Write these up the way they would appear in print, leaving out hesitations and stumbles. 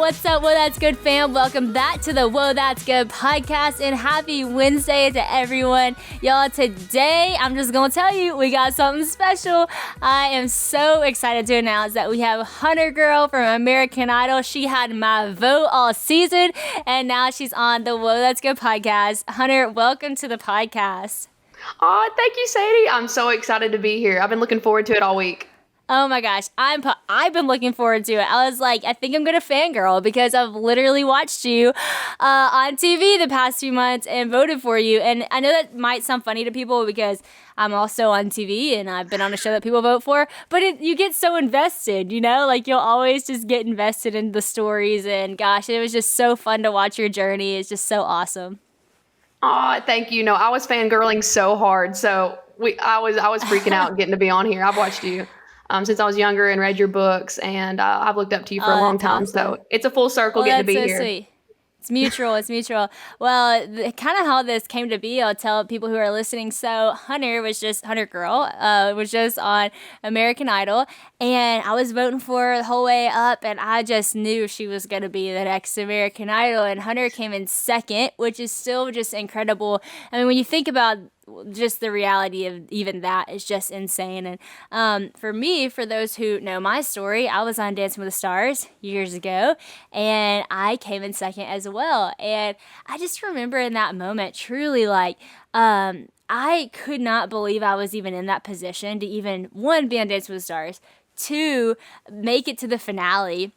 What's up? Whoa, That's Good fam. Welcome back to the Whoa, That's Good podcast, and happy Wednesday to everyone. Y'all, today I'm just going to tell you we got something special. I am so excited to announce that we have HunterGirl from American Idol. She had my vote all season, and now she's on the Whoa, That's Good podcast. Hunter, welcome to the podcast. Oh, thank you, Sadie. I'm so excited to be here. I've been looking forward to it all week. Oh my gosh, I've been looking forward to it. I was like, I think I'm gonna fangirl because I've literally watched you on TV the past few months and voted for you. And I know that might sound funny to people because I'm also on TV and I've been on a show that people vote for, but you get so invested, you know? Like you'll always just get invested in the stories, and gosh, it was just so fun to watch your journey. It's just so awesome. Oh, thank you. No, I was fangirling so hard. So I was freaking out getting to be on here. I've watched you since I was younger and read your books, and I've looked up to you for a long time. Awesome. So it's a full circle getting to be here. Sweet. It's mutual. It's mutual. Well, kind of how this came to be, I'll tell people who are listening. So HunterGirl was just on American Idol, and I was voting for her the whole way up, and I just knew she was going to be the next American Idol, and Hunter came in second, which is still just incredible. I mean, when you think about just the reality of even that is just insane. And for me, for those who know my story, I was on Dancing with the Stars years ago, and I came in second as well. And I just remember in that moment, truly like, I could not believe I was even in that position to even, one, be on Dancing with the Stars, two, make it to the finale,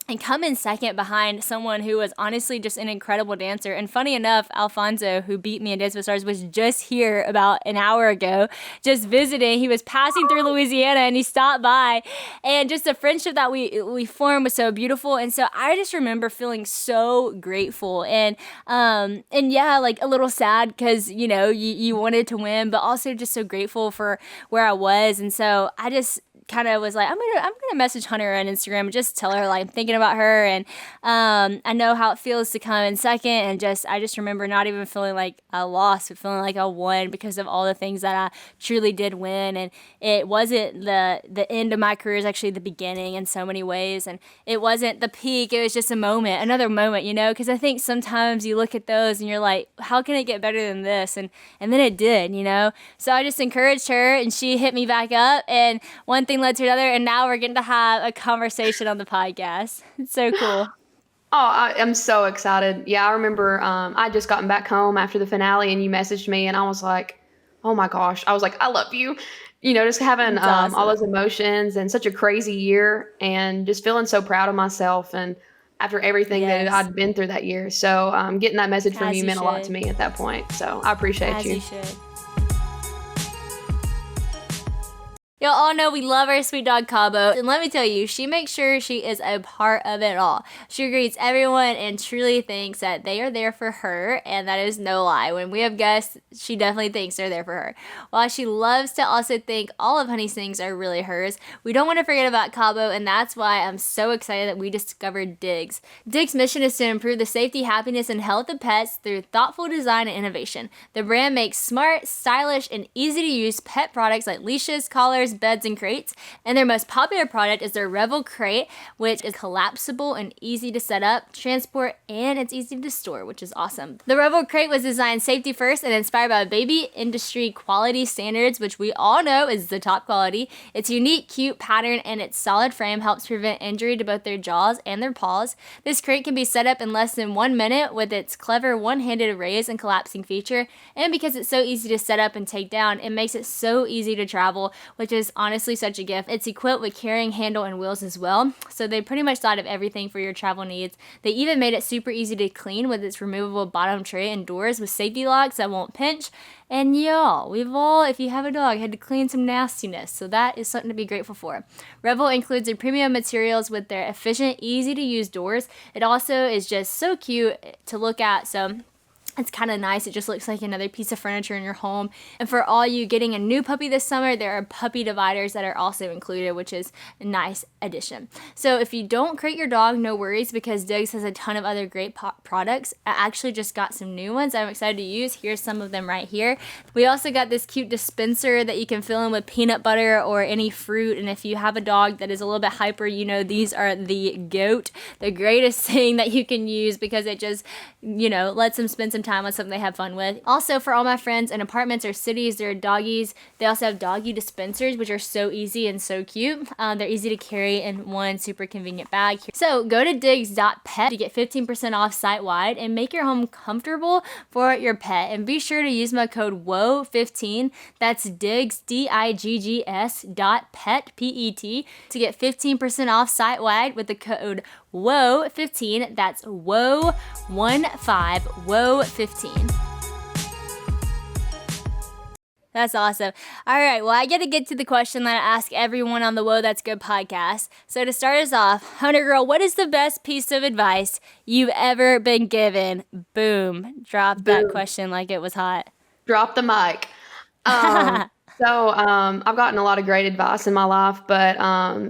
and come in second behind someone who was honestly just an incredible dancer. And funny enough, Alfonso, who beat me in Dance with the Stars, was just here about an hour ago, just visiting. He was passing through Louisiana and he stopped by. And just the friendship that we formed was so beautiful. And so I just remember feeling so grateful. And yeah, like a little sad because, you know, you wanted to win, but also just so grateful for where I was. And so I just kind of was like, I'm gonna message Hunter on Instagram and just tell her like I'm thinking about her, and I know how it feels to come in second, and I just remember not even feeling like I lost, but feeling like I won because of all the things that I truly did win. And it wasn't the end of my career, is actually the beginning in so many ways, and it wasn't the peak, it was just another moment, you know, because I think sometimes you look at those and you're like, how can it get better than this? And then it did, you know. So I just encouraged her, and she hit me back up, and one thing led to another, and now we're getting to have a conversation on the podcast. It's so cool. Oh, I am so excited. Yeah, I remember I just gotten back home after the finale, and you messaged me, and I was like, oh my gosh. I was like, I love you. You know, just having awesome. All those emotions and such a crazy year, and just feeling so proud of myself and after everything that I'd been through that year. So getting that message from you meant a lot to me at that point. So I appreciate you. You should. Y'all all know we love our sweet dog Cabo, and let me tell you, she makes sure she is a part of it all. She greets everyone and truly thinks that they are there for her, and that is no lie. When we have guests, she definitely thinks they're there for her. While she loves to also think all of Honey's things are really hers, we don't want to forget about Cabo, and that's why I'm so excited that we discovered Diggs. Diggs' mission is to improve the safety, happiness, and health of pets through thoughtful design and innovation. The brand makes smart, stylish, and easy-to-use pet products like leashes, collars, beds, and crates, and their most popular product is their Revel Crate, which is collapsible and easy to set up, transport, and it's easy to store, which is awesome. The Revel Crate was designed safety first and inspired by baby industry quality standards, which we all know is the top quality. Its unique, cute pattern and its solid frame helps prevent injury to both their jaws and their paws. This crate can be set up in less than 1 minute with its clever one-handed raise and collapsing feature, and because it's so easy to set up and take down, it makes it so easy to travel, which is honestly such a gift. It's equipped with carrying handle and wheels as well, so they pretty much thought of everything for your travel needs. They even made it super easy to clean with its removable bottom tray and doors with safety locks that won't pinch. And y'all, we've all, if you have a dog, had to clean some nastiness, so that is something to be grateful for. Revel includes the premium materials with their efficient, easy to use doors. It also is just so cute to look at, so It's kind of nice. It just looks like another piece of furniture in your home. And for all you getting a new puppy this summer, there are puppy dividers that are also included, which is a nice addition. So if you don't crate your dog, no worries, because Diggs has a ton of other great products. I actually just got some new ones I'm excited to use. Here's some of them right here. We also got this cute dispenser that you can fill in with peanut butter or any fruit. And if you have a dog that is a little bit hyper, these are the GOAT, the greatest thing that you can use, because it just, lets them spend some time on something they have fun with. Also, for all my friends in apartments or cities, there are doggies. They also have doggy dispensers, which are so easy and so cute. They're easy to carry in one super convenient bag. So go to diggs.pet to get 15% off site-wide and make your home comfortable for your pet. And be sure to use my code WOA15, that's Diggs, DIGGS .pet, P-E-T, to get 15% off site-wide with the code WOA15, that's WOA15, WOA15. That's awesome. All right, well, I get to get to the question that I ask everyone on the Whoa, That's Good podcast. So to start us off, HunterGirl, what is the best piece of advice you've ever been given? Boom. Drop that question like it was hot. Drop the mic. I've gotten a lot of great advice in my life, but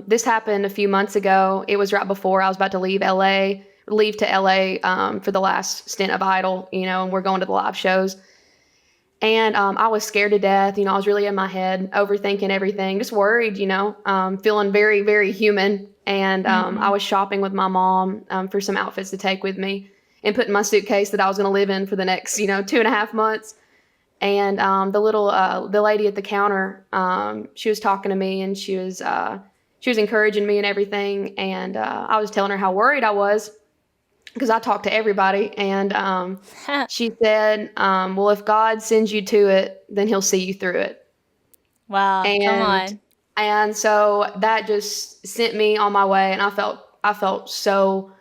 this happened a few months ago. It was right before I was about to leave to LA for the last stint of Idol, and we're going to the live shows. And I was scared to death. I was really in my head, overthinking everything, just worried, feeling very, very human. And I was shopping with my mom for some outfits to take with me and put in my suitcase that I was going to live in for the next, 2.5 months. And the lady at the counter, she was talking to me, and she was encouraging me and everything. And I was telling her how worried I was, because I talk to everybody. And she said, well, if God sends you to it, then he'll see you through it. Wow. Come on. And so that just sent me on my way. And I felt so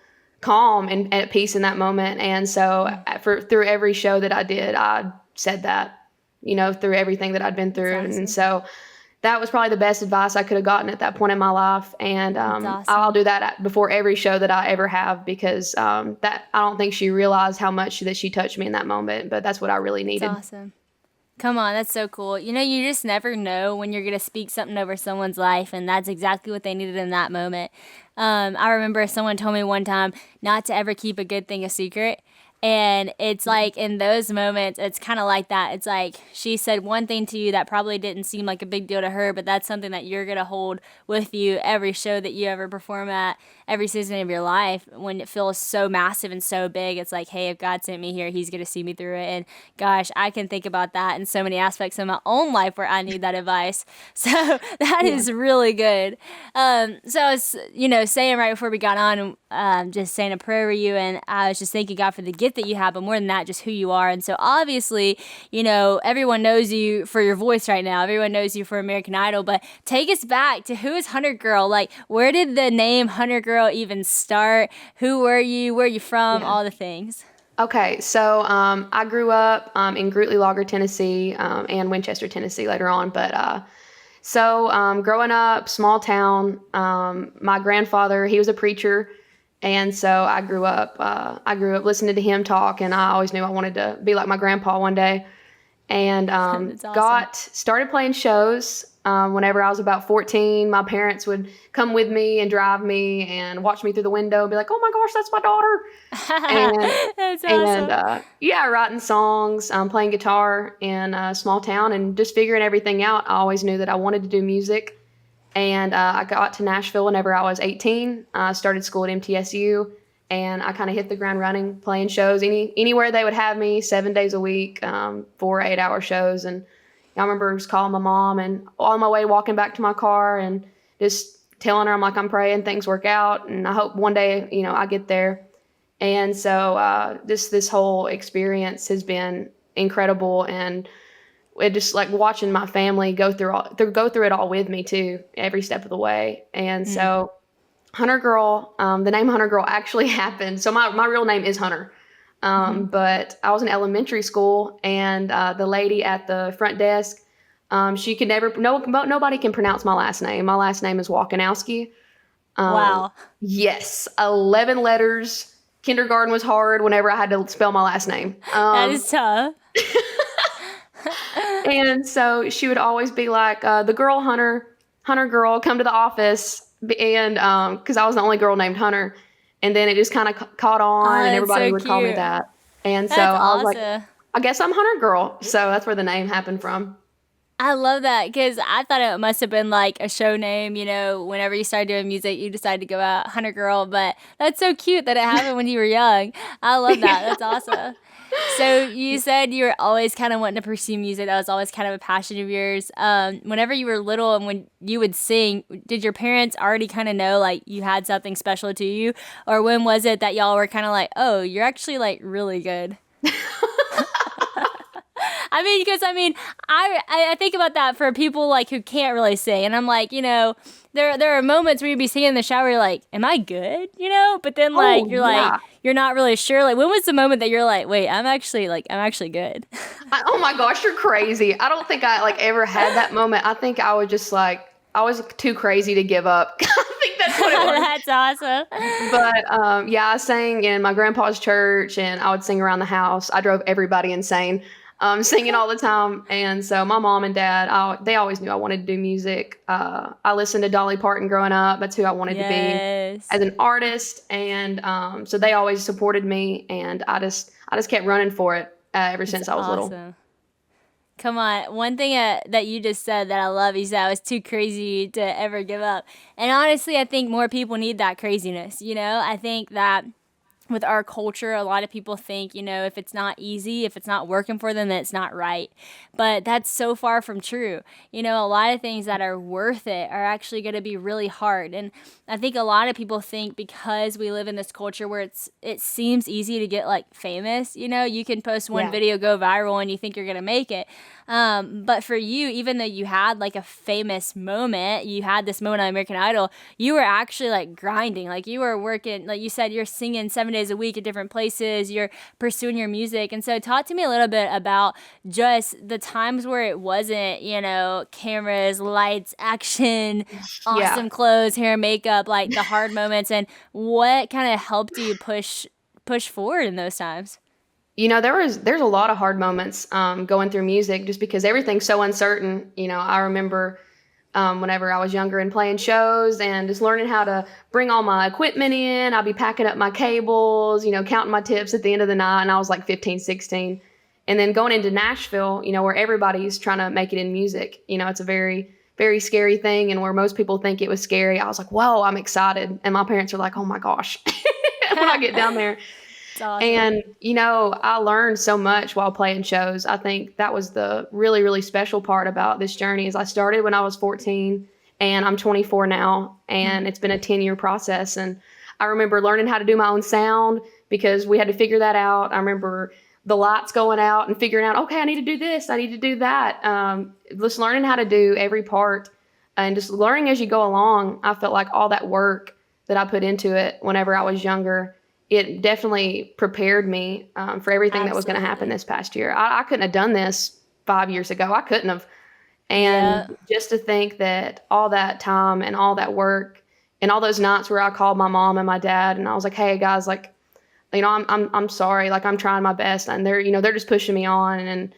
calm and at peace in that moment. And so through every show that I did, I said that, through everything that I'd been through. Awesome. And so that was probably the best advice I could have gotten at that point in my life. And awesome. I'll do that before every show that I ever have, because that I don't think she realized how much that she touched me in that moment, but that's what I really needed. That's awesome. Come on, that's so cool. You just never know when you're going to speak something over someone's life, and that's exactly what they needed in that moment. I remember someone told me one time not to ever keep a good thing a secret. And it's like in those moments, it's kind of like that. It's like she said one thing to you that probably didn't seem like a big deal to her, but that's something that you're going to hold with you every show that you ever perform at, every season of your life. When it feels so massive and so big, it's like, hey, if God sent me here, he's going to see me through it. And gosh, I can think about that in so many aspects of my own life where I need that advice. So that is really good. So I was, saying right before we got on, just saying a prayer over you, and I was just thanking God for the gift that you have, but more than that, just who you are. And so obviously, everyone knows you for your voice right now. Everyone knows you for American Idol, but take us back to, who is HunterGirl? Like, where did the name HunterGirl even start? Who were you? Where are you from? All the things. Okay, so I grew up in Groot-Lees-Lager, Tennessee, and Winchester, Tennessee later on. But growing up, small town, my grandfather, he was a preacher. And so I grew up listening to him talk, and I always knew I wanted to be like my grandpa one day. And awesome. Started playing shows whenever I was about 14. My parents would come with me and drive me and watch me through the window and be like, oh my gosh, that's my daughter. That's awesome. And writing songs, playing guitar in a small town, and just figuring everything out. I always knew that I wanted to do music. And I got to Nashville whenever I was 18. I started school at MTSU, and I kind of hit the ground running, playing shows anywhere they would have me, 7 days a week, 4 8-hour shows. And I remember just calling my mom, and on my way walking back to my car, and just telling her, I'm praying things work out, and I hope one day, I get there. And so this whole experience has been incredible, and it just like watching my family go through it all with me too, every step of the way. And so HunterGirl, the name HunterGirl actually happened. So my real name is Hunter. But I was in elementary school, and the lady at the front desk, she could nobody can pronounce my last name. My last name is Walkanowski. Wow. Yes. 11 letters, Kindergarten was hard whenever I had to spell my last name. That is tough. And so she would always be like, the girl Hunter girl, come to the office. And because I was the only girl named Hunter. And then it just kind of caught Oh, on, and that's everybody so would call me cute. that. And so That's I was like, awesome. I guess I'm Hunter Girl. So that's where the name happened from. I love that because I thought it must have been like a show name, whenever you started doing music, you decided to go out Hunter Girl. But that's so cute that it happened when you were young. I love that. That's awesome. So you said you were always kind of wanting to pursue music. That was always kind of a passion of yours. Whenever you were little and when you would sing, did your parents already kind of know like you had something special to you? Or when was it that y'all were kind of like, oh, you're actually like really good? I think about that for people like who can't really sing, and I'm like, there are moments where you'd be singing in the shower, you're like, am I good? But then like Oh, you're like yeah. you're not really sure. Like, when was the moment that you're like, wait, I'm actually good? Oh my gosh, you're crazy. I don't think I like ever had that moment. I think I was just like, I was too crazy to give up. I think that's what it was. That's awesome. But yeah, I sang in my grandpa's church, and I would sing around the house. I drove everybody insane, singing all the time. And so my mom and dad, they always knew I wanted to do music. I listened to Dolly Parton growing up. That's who I wanted to be Yes. as an artist. And so they always supported me, and I just kept running for it ever It's since I was little. awesome. Come on. One thing that you just said that I love is that I was too crazy to ever give up. And honestly, I think more people need that craziness. I think that with our culture, a lot of people think, if it's not easy, if it's not working for them, then it's not right. But that's so far from true. A lot of things that are worth it are actually going to be really hard. And I think a lot of people think because we live in this culture where it seems easy to get like famous, you can post one Yeah. video, go viral, and you think you're going to make it. But for you, even though you had like a famous moment, you had this moment on American Idol, you were actually like grinding. Like you were working, like you said, you're singing 7 days a week at different places, you're pursuing your music. And so talk to me a little bit about just the times where it wasn't, cameras, lights, action, Yeah. awesome clothes, hair, makeup, like the hard moments, and what kind of helped you push forward in those times. There's a lot of hard moments going through music just because everything's so uncertain. I remember whenever I was younger and playing shows and just learning how to bring all my equipment in. I'd be packing up my cables, counting my tips at the end of the night. And I was like 15, 16. And then going into Nashville, where everybody's trying to make it in music. It's a very, very scary thing. And where most people think it was scary, I was like, whoa, I'm excited. And my parents are like, oh my gosh, when I get down there. It's awesome. And, I learned so much while playing shows. I think that was the really, really special part about this journey is I started when I was 14 and I'm 24 now, and it's been a 10-year process. And I remember learning how to do my own sound because we had to figure that out. I remember the lights going out and figuring out, okay, I need to do this, I need to do that. Just learning how to do every part and just learning as you go along. I felt like all that work that I put into it whenever I was younger, it definitely prepared me for everything that was going to happen Absolutely. this past year. I couldn't have done this 5 years ago. I couldn't have. Yeah. And just to think that all that time and all that work and all those nights where I called my mom and my dad and I was like, hey guys, like, I'm sorry. Like I'm trying my best. And they're just pushing me on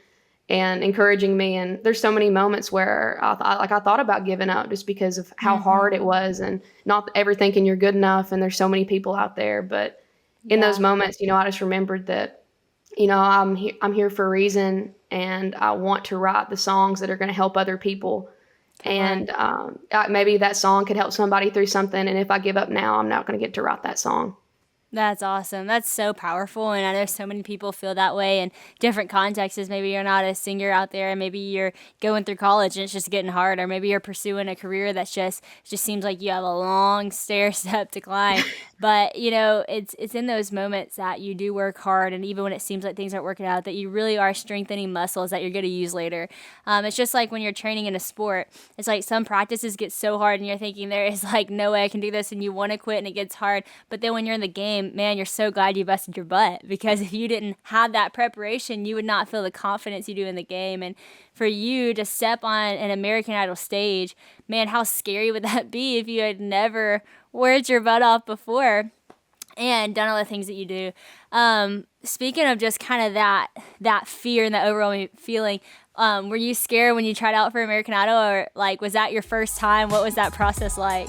and encouraging me. And there's so many moments where I thought about giving up just because of how hard it was and not ever thinking you're good enough. And there's so many people out there, but in those Yeah. moments, I just remembered that, I'm here for a reason, and I want to write the songs that are going to help other people. Come on. And maybe that song could help somebody through something. And if I give up now, I'm not going to get to write that song. That's awesome. That's so powerful. And I know so many people feel that way in different contexts. Maybe you're not a singer out there, and maybe you're going through college and it's just getting hard, or maybe you're pursuing a career that's just seems like you have a long stair step to climb. But it's in those moments that you do work hard, and even when it seems like things aren't working out, that you really are strengthening muscles that you're going to use later. It's just like when you're training in a sport. It's like some practices get so hard, and you're thinking there is like no way I can do this, and you want to quit, and it gets hard. But then when you're in the game, man, you're so glad you busted your butt, because if you didn't have that preparation, you would not feel the confidence you do in the game. And for you to step on an American Idol stage, man, how scary would that be if you had never worked your butt off before? and done all the things that you do. Speaking of just kind of that fear and that overwhelming feeling, were you scared when you tried out for American Idol, or like was that your first time? What was that process like?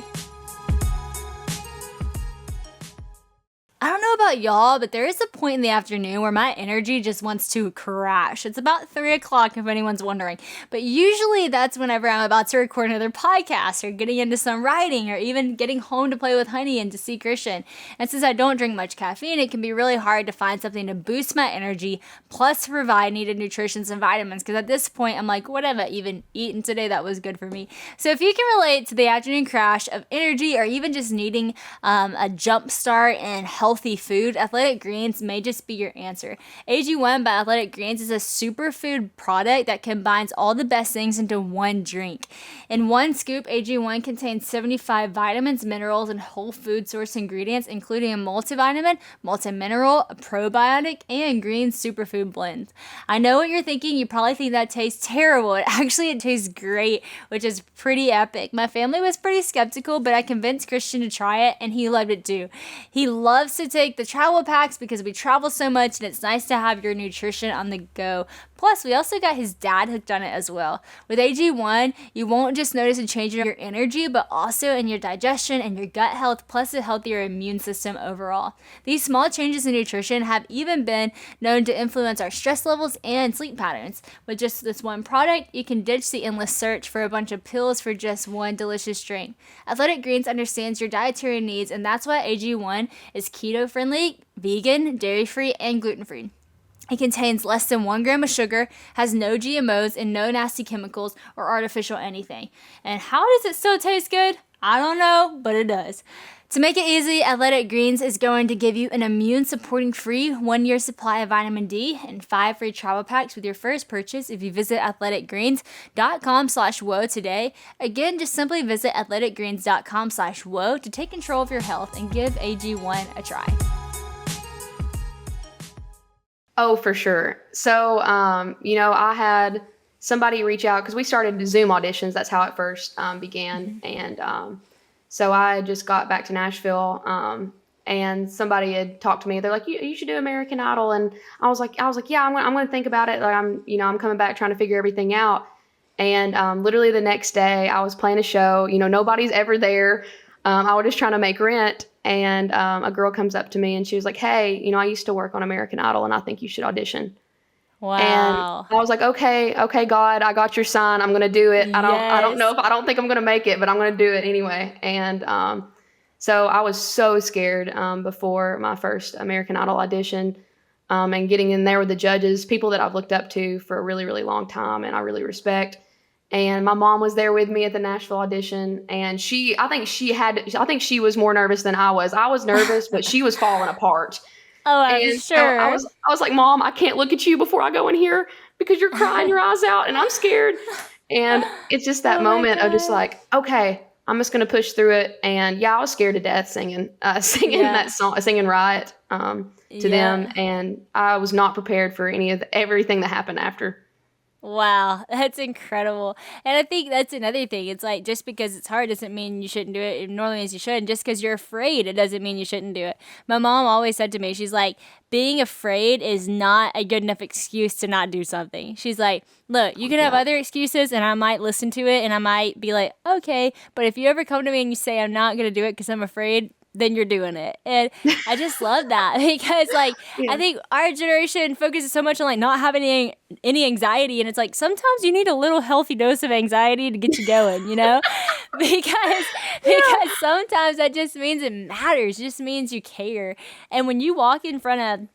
I don't know about y'all, but there is a point in the afternoon where my energy just wants to crash. It's about 3 o'clock if anyone's wondering. But usually that's whenever I'm about to record another podcast or getting into some writing or even getting home to play with Honey and to see Christian. And since I don't drink much caffeine, it can be really hard to find something to boost my energy plus to provide needed nutrition and vitamins. Because at this point, I'm like, what have I even eaten today that was good for me? So if you can relate to the afternoon crash of energy or even just needing a jump start and healthy food, Athletic Greens may just be your answer. AG1 by Athletic Greens is a superfood product that combines all the best things into one drink. In one scoop, AG1 contains 75 vitamins, minerals, and whole food source ingredients, including a multivitamin, multimineral, a probiotic, and green superfood blend. I know what you're thinking. You probably think that tastes terrible. It tastes great, which is pretty epic. My family was pretty skeptical, but I convinced Christian to try it, and he loved it too. He loves to take the travel packs because we travel so much, and it's nice to have your nutrition on the go. Plus, we also got his dad hooked on it as well. With AG1, you won't just notice a change in your energy, but also in your digestion and your gut health, plus a healthier immune system overall. These small changes in nutrition have even been known to influence our stress levels and sleep patterns. With just this one product, you can ditch the endless search for a bunch of pills for just one delicious drink. Athletic Greens understands your dietary needs, and that's why AG1 is keto-friendly, vegan, dairy-free, and gluten-free. It contains less than 1 gram of sugar, has no GMOs, and no nasty chemicals or artificial anything. And how does it still taste good? I don't know, but it does. To make it easy, Athletic Greens is going to give you an immune-supporting free 1-year supply of vitamin D and 5 free travel packs with your first purchase if you visit athleticgreens.com/whoa today. Again, just simply visit athleticgreens.com/whoa to take control of your health and give AG1 a try. Oh, for sure. So, I had somebody reach out because we started Zoom auditions. That's how it first began. And so I just got back to Nashville, and somebody had talked to me. They're like, you should do American Idol. And I was like, yeah, I'm going to think about it. Like I'm coming back trying to figure everything out. And literally the next day I was playing a show, nobody's ever there. I was just trying to make rent. And a girl comes up to me and she was like, hey, I used to work on American Idol and I think you should audition. Wow. And I was like, okay, God, I got your sign. I'm going to do it. I don't know I don't think I'm going to make it, but I'm going to do it anyway. And so I was so scared before my first American Idol audition, and getting in there with the judges, people that I've looked up to for a really, really long time and I really respect. And my mom was there with me at the Nashville audition, and I think she was more nervous than I was. I was nervous, but she was falling apart. Oh, I'm sure. I was like, Mom, I can't look at you before I go in here because you're crying your eyes out and I'm scared. And it's just that moment of just like, okay, I'm just going to push through it. And yeah, I was scared to death singing that song, singing Riot to them. And I was not prepared for everything that happened after. Wow, that's incredible. And I think that's another thing. It's like, just because it's hard doesn't mean you shouldn't do it. It normally means you should. And just because you're afraid, it doesn't mean you shouldn't do it. My mom always said to me, she's like, being afraid is not a good enough excuse to not do something. She's like, look, you can have other excuses and I might listen to it and I might be like, okay, but if you ever come to me and you say I'm not going to do it because I'm afraid, then you're doing it. And I just love that because I think our generation focuses so much on like not having any anxiety, and it's like sometimes you need a little healthy dose of anxiety to get you going, because sometimes that just means it matters. It just means you care. And when you walk in front of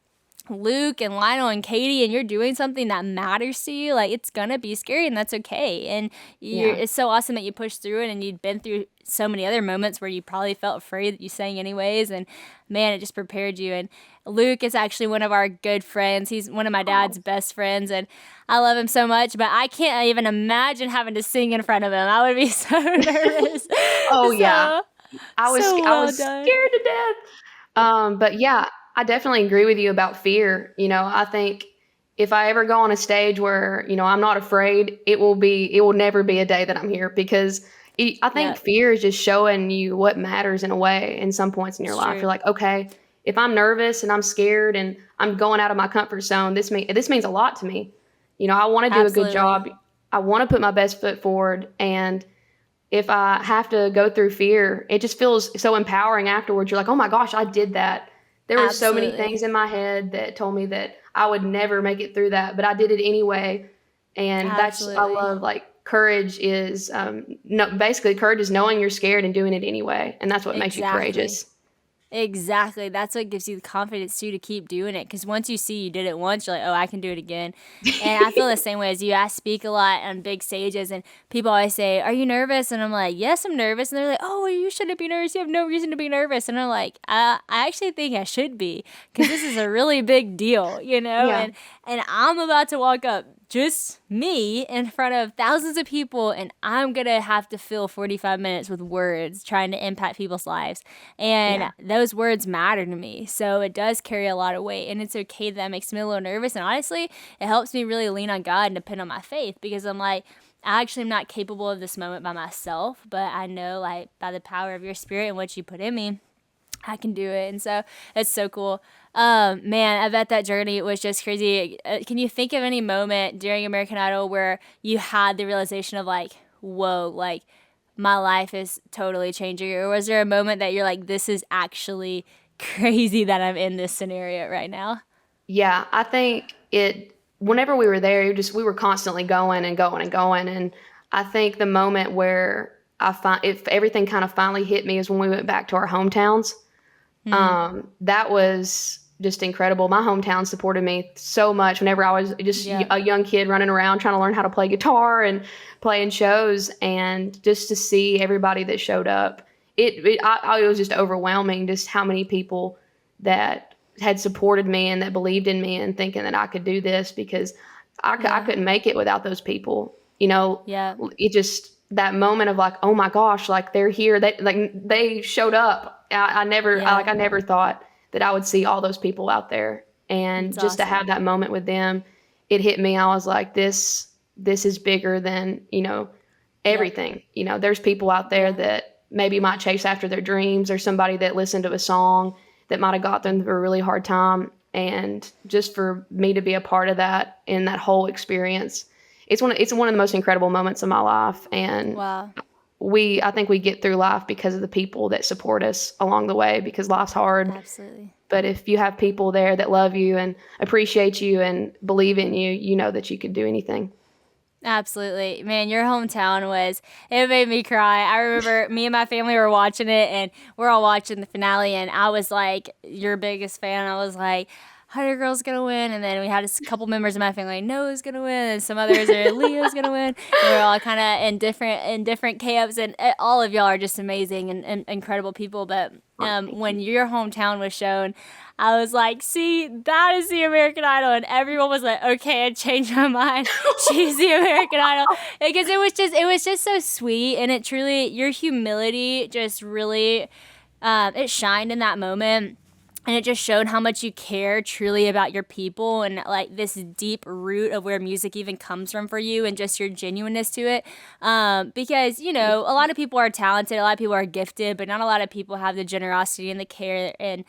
Luke and Lionel and Katie and you're doing something that matters to you, like, it's gonna be scary, and that's okay. And it's so awesome that you pushed through it, and you'd been through so many other moments where you probably felt afraid that you sang anyways, and man, it just prepared you. And Luke is actually one of our good friends. He's one of my dad's best friends, and I love him so much, but I can't even imagine having to sing in front of him. I would be so nervous. I was scared to death. But yeah, I definitely agree with you about fear. I think if I ever go on a stage where, I'm not afraid, it will never be a day that I'm here, because I think fear is just showing you what matters in a way in some points in your life. You're like, okay, if I'm nervous and I'm scared and I'm going out of my comfort zone, this means a lot to me. I want to do a good Absolutely. job. I want to put my best foot forward. And if I have to go through fear, it just feels so empowering afterwards. You're like, oh my gosh, I did that. There were so many Absolutely. things in my head that told me that I would never make it through that, but I did it anyway. And I Absolutely. love, like, courage is, no, basically courage is knowing you're scared and doing it anyway. And that's what makes you Exactly. courageous. Exactly. That's what gives you the confidence too to keep doing it. Because once you see you did it once, you're like, oh, I can do it again. And I feel the same way as you. I speak a lot on big stages, and people always say, "Are you nervous?" And I'm like, "Yes, I'm nervous." And they're like, "Oh, well, you shouldn't be nervous. You have no reason to be nervous." And I'm like, I actually think I should be, because this is a really big deal, you know. Yeah. And I'm about to walk up, just me, in front of thousands of people, and I'm gonna have to fill 45 minutes with words trying to impact people's lives. And Yeah. those words matter to me, so it does carry a lot of weight, and it's okay that makes me a little nervous. And honestly, it helps me really lean on God and depend on my faith, because I'm like, I actually am not capable of this moment by myself, but I know, like, by the power of your spirit and what you put in me, I can do it. And so it's so cool. Man, I bet that journey was just crazy. Can you think of any moment during American Idol where you had the realization of, like, whoa, like, my life is totally changing? Or was there a moment that you're like, this is actually crazy that I'm in this scenario right now? Yeah, I think whenever we were there, we were constantly going and going and going. And I think the moment where if everything kind of finally hit me is when we went back to our hometowns. Hmm. That was just incredible. My hometown supported me so much whenever I was just Yeah. a young kid running around trying to learn how to play guitar and playing shows, and just to see everybody that showed up, it was just overwhelming, just how many people that had supported me and that believed in me and thinking that I could do this, because I Yeah. couldn't make it without those people. Yeah. It just, that moment of like, oh my gosh, like they're here. They showed up. Yeah. I never thought that I would see all those people out there. It's And just to awesome. have that moment with them, it hit me. I was like, this is bigger than, Yep. everything. There's people out there Yeah. that maybe might chase after their dreams, or somebody that listened to a song that might have got them through a really hard time. And just for me to be a part of that in that whole experience, it's one of the most incredible moments of my life. And Wow. I think we get through life because of the people that support us along the way, because life's hard. Absolutely. But if you have people there that love you and appreciate you and believe in you, you know that you could do anything. Absolutely. Man, your hometown it made me cry. I remember me and my family were watching it, and we're all watching the finale, and I was like your biggest fan. I was like, HunterGirl's gonna win. And then we had a couple members of my family like, Noah's gonna win, and some others are Leo's gonna win. And we're all kind of in different camps, and all of y'all are just amazing and incredible people. But Oh, thank when you. your hometown was shown, I was like, see, that is the American Idol. And everyone was like, okay, I changed my mind. She's the American Idol. Because it was just so sweet. And it truly, your humility just really, it shined in that moment. And it just showed how much you care truly about your people, and like this deep root of where music even comes from for you, and just your genuineness to it. Because, a lot of people are talented, a lot of people are gifted, but not a lot of people have the generosity and the care, and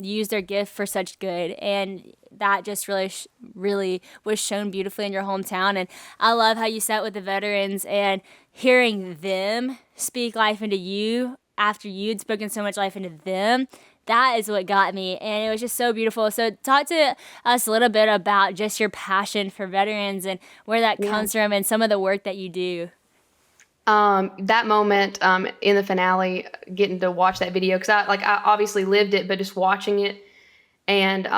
use their gift for such good. And that just really, really was shown beautifully in your hometown. And I love how you sat with the veterans and hearing them speak life into you after you'd spoken so much life into them. That is what got me, and it was just so beautiful. So talk to us a little bit about just your passion for veterans and where that Yeah. comes from, and some of the work that you do. That moment in the finale, getting to watch that video, because I obviously lived it, but just watching it and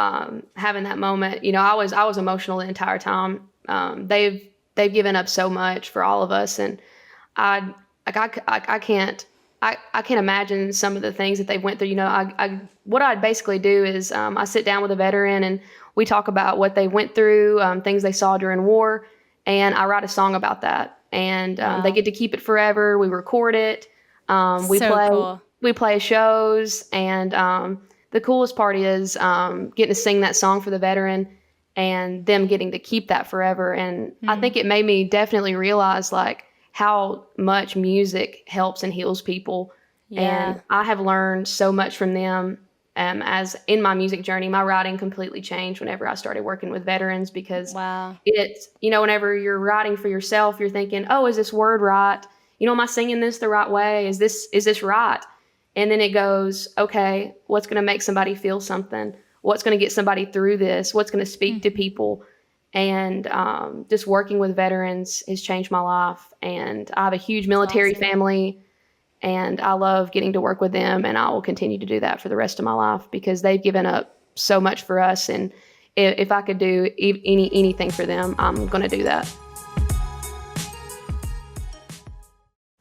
having that moment, I was emotional the entire time. They've given up so much for all of us, and I I can't I can't imagine some of the things that they went through. What I'd basically do is I sit down with a veteran and we talk about what they went through, things they saw during war, and I write a song about that. And they Wow. get to keep it forever. We record it. We So play cool. we play shows, and the coolest part is getting to sing that song for the veteran and them getting to keep that forever. And I Hmm. think it made me definitely realize, like, how much music helps and heals people. And Yeah. I have learned so much from them. as in my music journey, my writing completely changed whenever I started working with veterans, because Wow. it's, whenever you're writing for yourself, you're thinking, oh, is this word right? Am I singing this the right way? Is this right? And then it goes, okay, what's going to make somebody feel something? What's going to get somebody through this? What's going to speak to people? And just working with veterans has changed my life. And I have a huge military Awesome. family, and I love getting to work with them, and I will continue to do that for the rest of my life, because they've given up so much for us. And if I could do anything for them, I'm going to do that.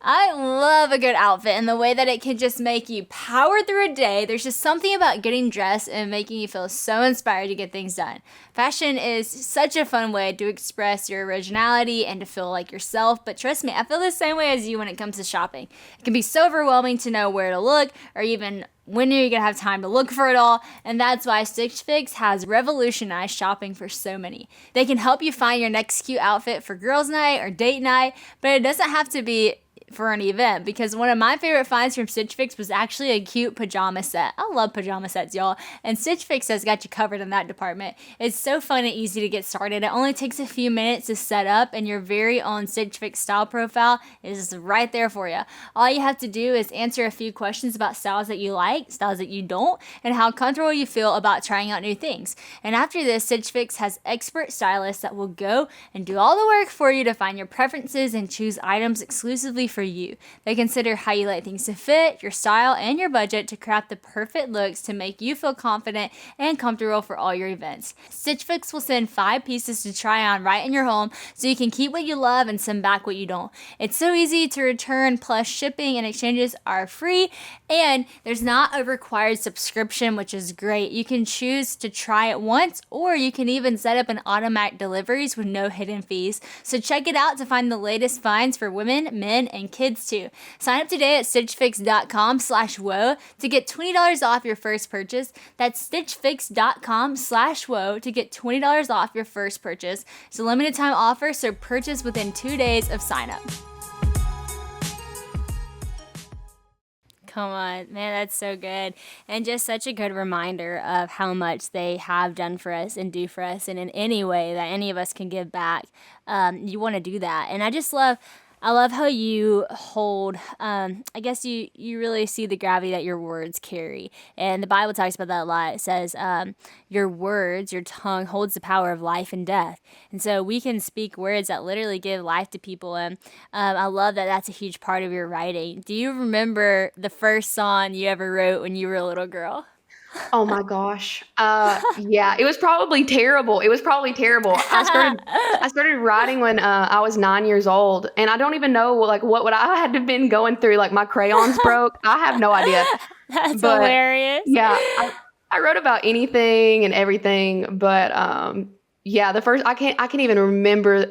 I love a good outfit and the way that it can just make you power through a day. There's just something about getting dressed and making you feel so inspired to get things done. Fashion is such a fun way to express your originality and to feel like yourself, but trust me, I feel the same way as you when it comes to shopping. It can be so overwhelming to know where to look, or even when are you going to have time to look for it all? And that's why Stitch Fix has revolutionized shopping for so many. They can help you find your next cute outfit for girls' night or date night, but it doesn't have to be for an event, because one of my favorite finds from Stitch Fix was actually a cute pajama set. I love pajama sets, y'all, and Stitch Fix has got you covered in that department. It's so fun and easy to get started. It only takes a few minutes to set up, and your very own Stitch Fix style profile is right there for you. All you have to do is answer a few questions about styles that you like, styles that you don't, and how comfortable you feel about trying out new things. And after this, Stitch Fix has expert stylists that will go and do all the work for you to find your preferences and choose items exclusively for you. They consider how you like things to fit, your style, and your budget to craft the perfect looks to make you feel confident and comfortable for all your events. Stitch Fix will send 5 pieces to try on right in your home, so you can keep what you love and send back what you don't. It's so easy to return, plus shipping and exchanges are free, and there's not a required subscription, which is great. You can choose to try it once, or you can even set up an automatic deliveries with no hidden fees. So check it out to find the latest finds for women, men, and kids too. Sign up today at stitchfix.com/woe to get $20 off your first purchase. That's stitchfix.com/woe to get $20 off your first purchase. It's a limited time offer, so purchase within 2 days of sign up. Come on, man, that's so good. And just such a good reminder of how much they have done for us and do for us. And in any way that any of us can give back, you want to do that. And I love how you hold, I guess you really see the gravity that your words carry. And the Bible talks about that a lot. It says, your words, your tongue holds the power of life and death. And so we can speak words that literally give life to people. And I love that that's a huge part of your writing. Do you remember the first song you ever wrote when you were a little girl? Oh my gosh. Yeah, it was probably terrible. I started writing when I was 9 years old, and I don't even know like what I had to been going through. Like my crayons broke. I have no idea. That's But hilarious. yeah, I wrote about anything and everything. But yeah, the first I can't even remember.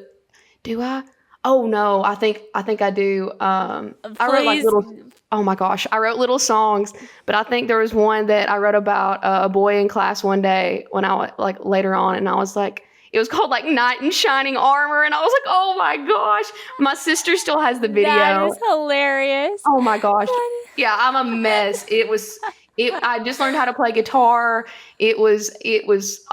Do I? Oh no, I think I do. I wrote like Please. oh my gosh, I wrote little songs, but I think there was one that I wrote about a boy in class one day when I was like later on, and I was like, it was called like Knight in Shining Armor, and I was like, oh my gosh, my sister still has the video. That is hilarious. Oh my gosh, yeah, I'm a mess. I just learned how to play guitar. It was a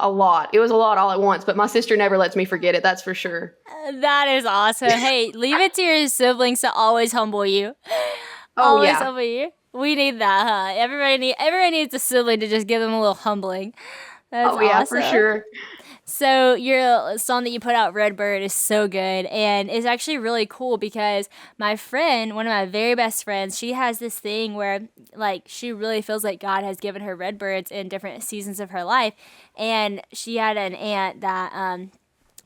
lot. It was a lot all at once, but my sister never lets me forget it. That's for sure. That is awesome. Hey, leave it to your siblings to always humble you. Oh Always yeah. humble you. We need that, huh? Everybody needs a sibling to just give them a little humbling. That's Oh yeah, for awesome. sure. So your song that you put out, Redbird, is so good, and it's actually really cool because my friend, one of my very best friends, she has this thing where like she really feels like God has given her redbirds in different seasons of her life, and she had an aunt that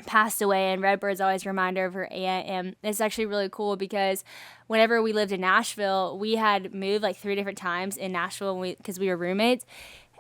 passed away, and redbird's always a reminder of her aunt. And it's actually really cool because whenever we lived in Nashville, we had moved like 3 different times in Nashville because we were roommates.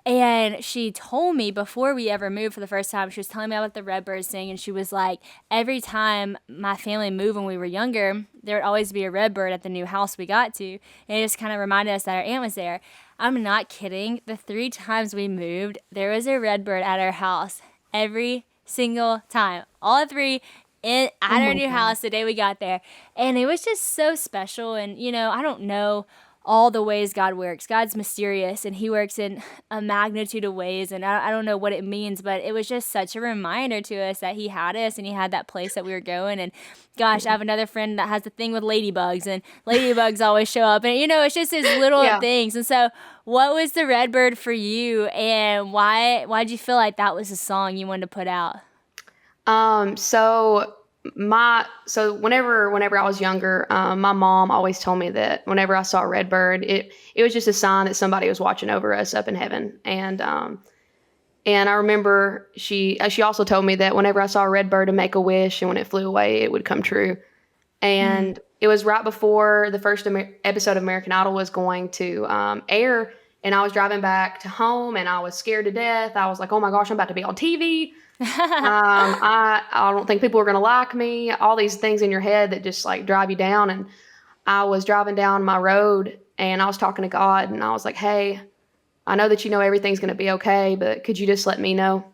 And she told me before we ever moved for the first time, she was telling me about the redbirds thing, and she was like, every time my family moved when we were younger, there would always be a redbird at the new house we got to, and it just kind of reminded us that our aunt was there. I'm not kidding. The 3 times we moved, there was a redbird at our house every single time. All 3 at Oh our my new God. house the day we got there, and it was just so special. And I don't know all the ways God works. God's mysterious, and he works in a magnitude of ways, and I don't know what it means, but it was just such a reminder to us that he had us and he had that place that we were going. And gosh, I have another friend that has the thing with ladybugs, and ladybugs always show up, and it's just these little Yeah. things. And so what was the Redbird for you, and why'd you feel like that was a song you wanted to put out? So whenever I was younger, my mom always told me that whenever I saw a red bird, it was just a sign that somebody was watching over us up in heaven. And I remember she also told me that whenever I saw a red bird to make a wish, and when it flew away, it would come true. And it was right before the first episode of American Idol was going to air, and I was driving back to home, and I was scared to death. I was like, oh my gosh, I'm about to be on TV. I don't think people are going to like me. All these things in your head that just like drive you down. And I was driving down my road, and I was talking to God, and I was like, hey, I know that everything's going to be okay, but could you just let me know?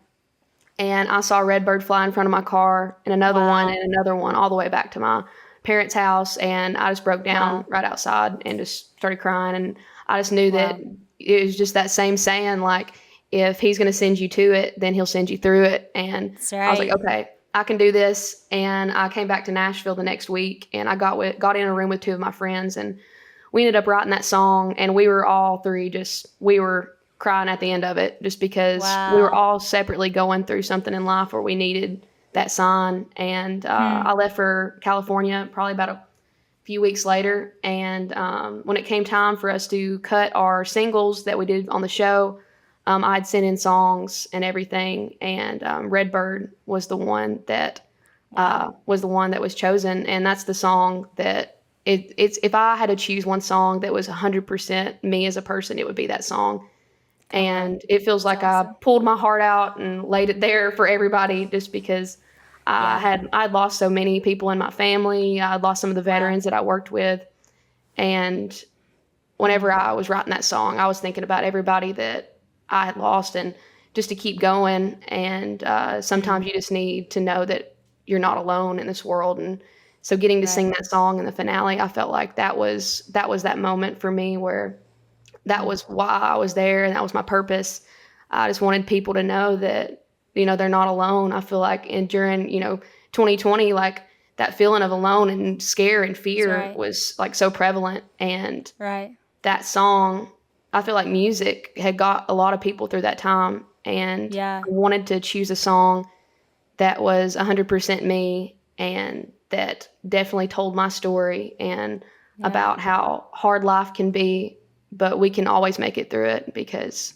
And I saw a red bird fly in front of my car, and another one, and another one, all the way back to my parents' house. And I just broke down right outside and just started crying. And I just knew that it was just that same saying, like, if he's going to send you to it, then he'll send you through it. And I was like, okay, I can do this. And I came back to Nashville the next week, and I got in a room with two of my friends, and we ended up writing that song. And we were all three we were crying at the end of it, just because we were all separately going through something in life where we needed that sign. And I left for California probably about a few weeks later. And when it came time for us to cut our singles that we did on the show, I'd sent in songs and everything, and Redbird was the one that was chosen. And that's the song that it's if I had to choose one song that was 100% me as a person, it would be that song. And it feels like I pulled my heart out and laid it there for everybody, just because I'd lost so many people in my family. I'd lost some of the veterans that I worked with. And whenever I was writing that song, I was thinking about everybody that I had lost, and just to keep going. And sometimes you just need to know that you're not alone in this world. And so getting to sing that song in the finale, I felt like that was that moment for me, where that was why I was there, and that was my purpose. I just wanted people to know that, they're not alone. I feel like during 2020, like that feeling of alone and scare and fear was like so prevalent. And that song, I feel like music had got a lot of people through that time. And I wanted to choose a song that was 100% me, and that definitely told my story, and about how hard life can be, but we can always make it through it, because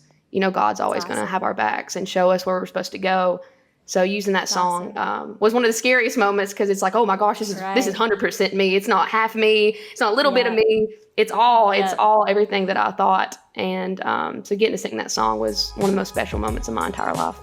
God's always going to have our backs and show us where we're supposed to go. So using that song was one of the scariest moments, because it's like, oh my gosh, this is 100% me. It's not half me. It's not a little bit of me. It's all everything that I thought. And so getting to sing that song was one of the most special moments of my entire life.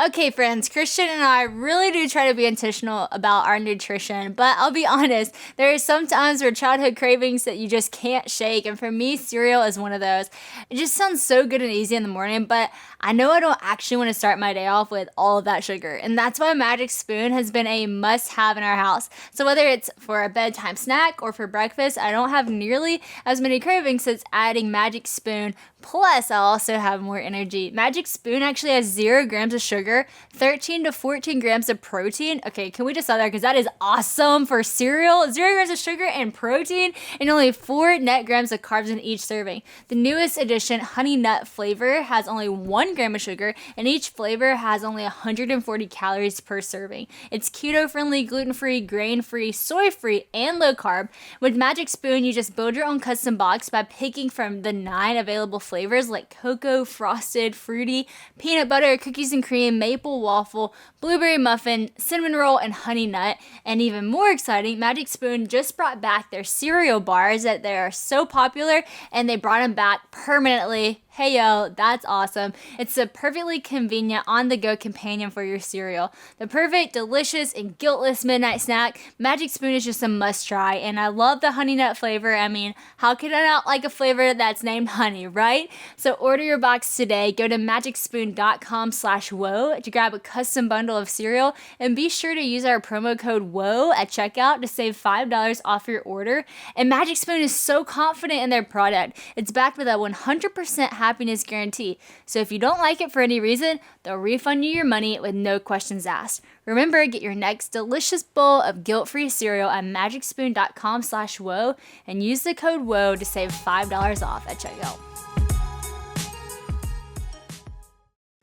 Okay, friends, Christian and I really do try to be intentional about our nutrition, but I'll be honest, there are some times where childhood cravings that you just can't shake, and for me, cereal is one of those. It just sounds so good and easy in the morning, but I know I don't actually want to start my day off with all of that sugar, and that's why Magic Spoon has been a must-have in our house. So whether it's for a bedtime snack or for breakfast, I don't have nearly as many cravings since adding Magic Spoon. Plus, I'll also have more energy. Magic Spoon actually has 0 grams of sugar, 13 to 14 grams of protein. Okay, can we just stop there? Because that is awesome for cereal. 0 grams of sugar and protein, and only 4 net grams of carbs in each serving. The newest edition, Honey Nut flavor, has only 1 gram of sugar, and each flavor has only 140 calories per serving. It's keto-friendly, gluten-free, grain-free, soy-free, and low-carb. With Magic Spoon, you just build your own custom box by picking from the 9 available flavors like cocoa, frosted, fruity, peanut butter, cookies and cream, maple waffle, blueberry muffin, cinnamon roll, and honey nut. And even more exciting, Magic Spoon just brought back their cereal bars that they are so popular, and they brought them back permanently Hey yo, that's awesome. It's a perfectly convenient on the go companion for your cereal. The perfect, delicious, and guiltless midnight snack. Magic Spoon is just a must try, and I love the honey nut flavor. I mean, how could I not like a flavor that's named honey, right? So order your box today. Go to magicspoon.com/whoa to grab a custom bundle of cereal, and be sure to use our promo code WHOA at checkout to save $5 off your order. And Magic Spoon is so confident in their product. It's backed with a 100% happiness guarantee. So if you don't like it for any reason, they'll refund you your money with no questions asked. Remember, get your next delicious bowl of guilt-free cereal at magicspoon.com/whoa and use the code WHOA to save $5 off at checkout.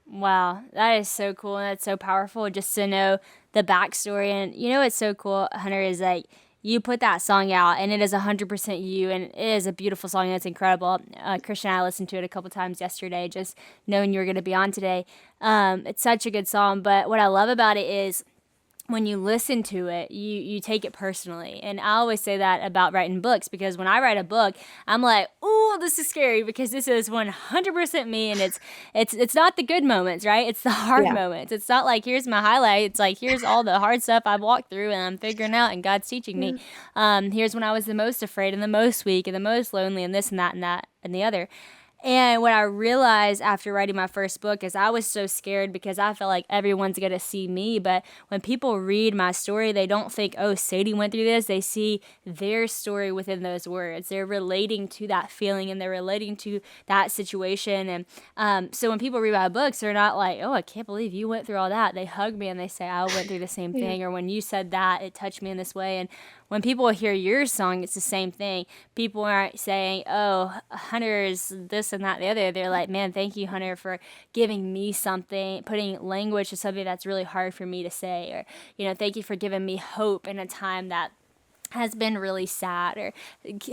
Wow, that is so cool, and that's so powerful just to know the backstory. And you know what's so cool, Hunter, is like you put that song out and it is 100% you, and it is a beautiful song. It's incredible. Christian and I listened to it a couple times yesterday, just knowing you were going to be on today. It's such a good song, but what I love about it is when you listen to it, you take it personally. And I always say that about writing books, because when I write a book, I'm like, "Ooh, this is scary," because this is 100% me, and it's not the good moments, right? It's the hard moments. It's not like here's my highlight. It's like here's all the hard stuff I've walked through and I'm figuring out, and God's teaching me. Here's when I was the most afraid and the most weak and the most lonely and this and that and the other. And what I realized after writing my first book is I was so scared because I felt like everyone's going to see me. But when people read my story, they don't think, oh, Sadie went through this. They see their story within those words. They're relating to that feeling and they're relating to that situation. And so when people read my books, they're not like, oh, I can't believe you went through all that. They hug me and they say, I went through the same thing. Or when you said that, it touched me in this way. And when people hear your song, it's the same thing. People aren't saying, oh, Hunter's this and that and the other. They're like, man, thank you, Hunter, for giving me something, putting language to something that's really hard for me to say. Or, thank you for giving me hope in a time that has been really sad, or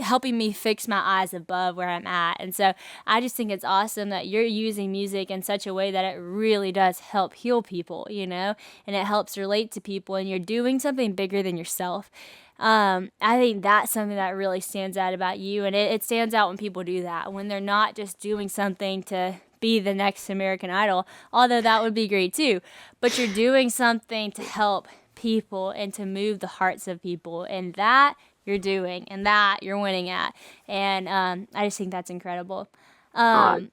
helping me fix my eyes above where I'm at. And so I just think it's awesome that you're using music in such a way that it really does help heal people, and it helps relate to people, and you're doing something bigger than yourself. I think that's something that really stands out about you, and it stands out when people do that, when they're not just doing something to be the next American Idol, although that would be great too, but you're doing something to help people and to move the hearts of people, and that you're doing, and that you're winning at. And I just think that's incredible. Thank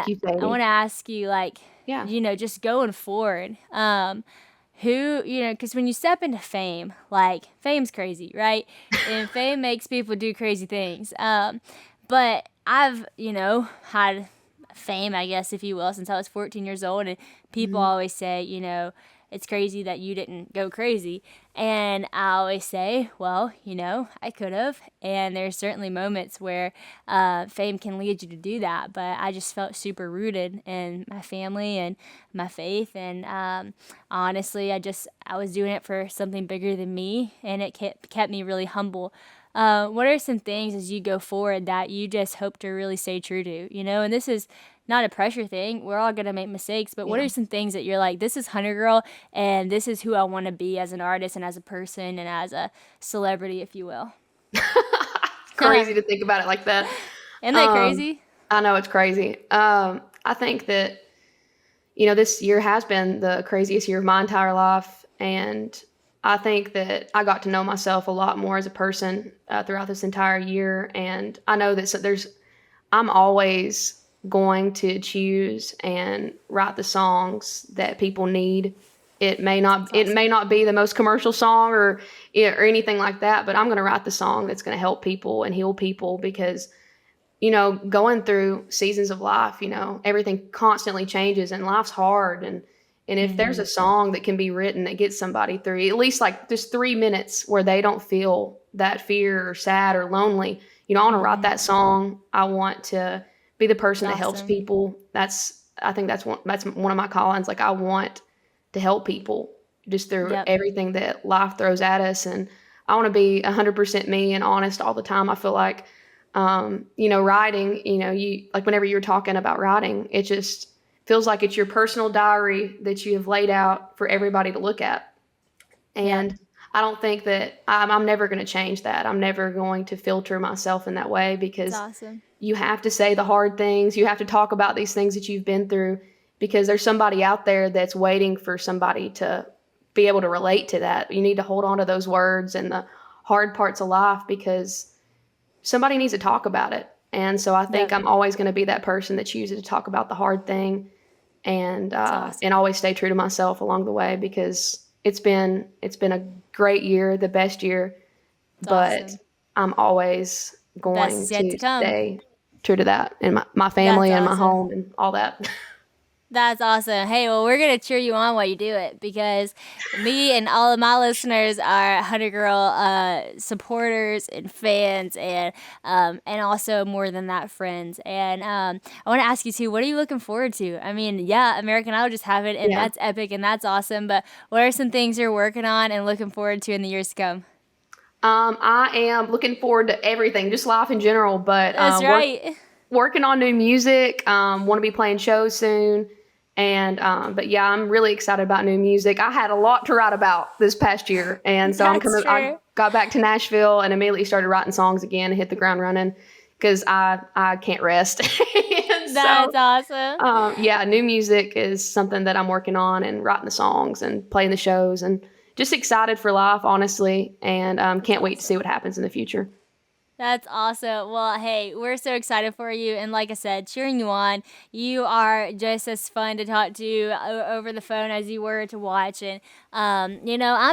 you, Sadie. I want to ask you, just going forward, who, because when you step into fame, fame's crazy, right? And fame makes people do crazy things. But I've, had fame, I guess, if you will, since I was 14 years old. And people always say, it's crazy that you didn't go crazy. And I always say, well, I could have. And there's certainly moments where fame can lead you to do that. But I just felt super rooted in my family and my faith. And honestly, I was doing it for something bigger than me. And it kept me really humble. What are some things as you go forward that you just hope to really stay true to, and this is not a pressure thing. We're all going to make mistakes, but what are some things that you're like, this is HunterGirl, and this is who I want to be as an artist and as a person and as a celebrity, if you will. Crazy to think about it like that. Isn't that crazy? I know, it's crazy. I think that, this year has been the craziest year of my entire life, and I think that I got to know myself a lot more as a person throughout this entire year. And I know that I'm always going to choose and write the songs that people need. It may not be the most commercial song or anything like that, but I'm going to write the song that's going to help people and heal people, because going through seasons of life, everything constantly changes and life's hard. And if there's a song that can be written that gets somebody through at least just 3 minutes where they don't feel that fear or sad or lonely, I want to write that song. I want to be the person that helps people. I think that's one of my call-ins. Like, I want to help people just through everything that life throws at us. And I want to be 100% me and honest all the time. I feel like, writing, you, like, whenever you're talking about writing, it just feels like it's your personal diary that you have laid out for everybody to look at. And I don't think that I'm never going to change that. I'm never going to filter myself in that way, It's because awesome. you have to say the hard things. You have to talk about these things that you've been through, because there's somebody out there that's waiting for somebody to be able to relate to that. You need to hold on to those words and the hard parts of life, because somebody needs to talk about it. And so I think Yep. I'm always going to be that person that chooses to talk about the hard thing, and Awesome. always stay true to myself along the way, because it's been a great year, the best year, It's but awesome. I'm always Best going is yet to to come. stay true to that, and my That's family and my awesome. home and all that. That's awesome. Hey, well, we're going to cheer you on while you do it, because me and all of my listeners are HunterGirl supporters and fans, and also more than that, friends. And I want to ask you too, what are you looking forward to? I mean, yeah, American Idol just happened, and Yeah. that's epic and that's awesome. But what are some things you're working on and looking forward to in the years to come? I am looking forward to everything, just life in general, but That's right. working on new music. Want to be playing shows soon. And but yeah, I'm really excited about new music. I had a lot to write about this past year, and so That's I true. got back to Nashville and immediately started writing songs again and hit the ground running, because I can't rest. And so That's awesome. yeah, new music is something that I'm working on, and writing the songs and playing the shows, and just excited for life, honestly, and That's can't wait to see awesome. what happens in the future. That's awesome. Well, hey, we're so excited for you. And like I said, cheering you on. You are just as fun to talk to over the phone as you were to watch. And, I'm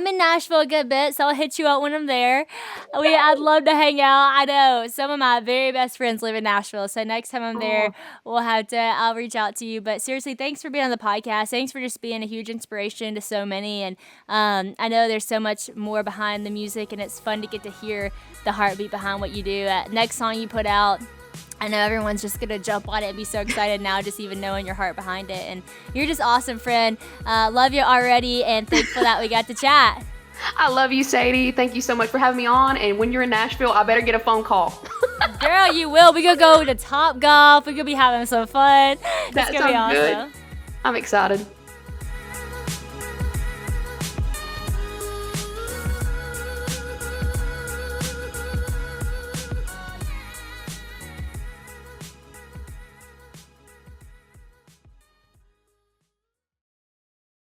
in Nashville a good bit, so I'll hit you up when I'm there. I'd love to hang out. I know some of my very best friends live in Nashville. So next time I'm there, Oh, I'll reach out to you. But seriously, thanks for being on the podcast. Thanks for just being a huge inspiration to so many. And I know there's so much more behind the music, and it's fun to get to hear the heartbeat behind what you do. Next song you put out, I know everyone's just gonna jump on it and be so excited now, just even knowing your heart behind it. And you're just awesome, friend. Love you already, and thankful that we got to chat. I love you, Sadie. Thank you so much for having me on. And when you're in Nashville, I better get a phone call. Girl, you will. We gonna go to Top Golf. We gonna be having some fun. It's That gonna be sounds good. awesome. I'm excited.